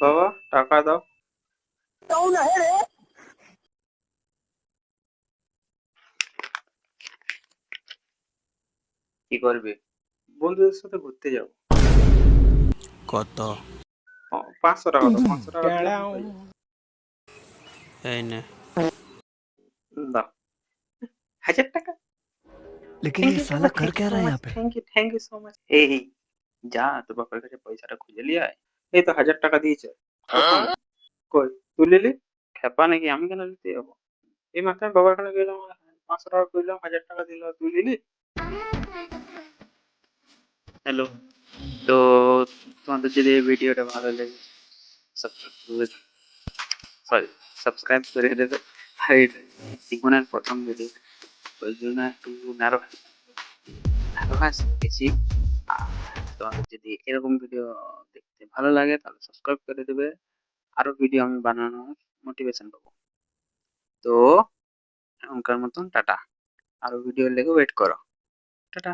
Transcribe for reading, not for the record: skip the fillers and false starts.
বাবা টাকা দাও। কি করবে? বন্ধুদের সাথে ঘুরতে যাবো। কত? 500 টাকা দাও, 500 টাকা দিলে আমি হয়ে যাবে। এই নে। দাও। 1000 টাকা। लेकिन থ্যাংক ये ইউ साला বাবা, कर থ্যাংক ইউ क्या সো रहा है মাচ, यहाँ पे? Thank you so much. এই যা তোর বাপের কাছে পয়সাটা খুঁজে লিয়ে আয়। এই তো 1000 টাকা দিয়েছে। কখন? কই তুই লিলি? খেপা নাকি, আমি কেন দিতে যাবো? এই মাত্র আমি বাবার এখানে গেলাম, 500 টাকা কইলাম, 1000 টাকা দিল, তুই লিলি? হ্যালো। তো তোমাদের যদি এই ভিডিওটা ভালো লাগে সরি সাবস্ক্রাইব করে দেবে। আর এটা জীবনের প্রথম ভিডিও, ওই জন্য একটু নার্ভাস বেশি। আর তোমাদের যদি এরকম ভিডিও দেখতে ভালো লাগে তাহলে সাবস্ক্রাইব করে দেবে। আরো ভিডিও আমি বানানোর মোটিভেশন পাবো। তো এখনকার মতন টাটা। আরো ভিডিও লেগে ওয়েট করো। টাটা।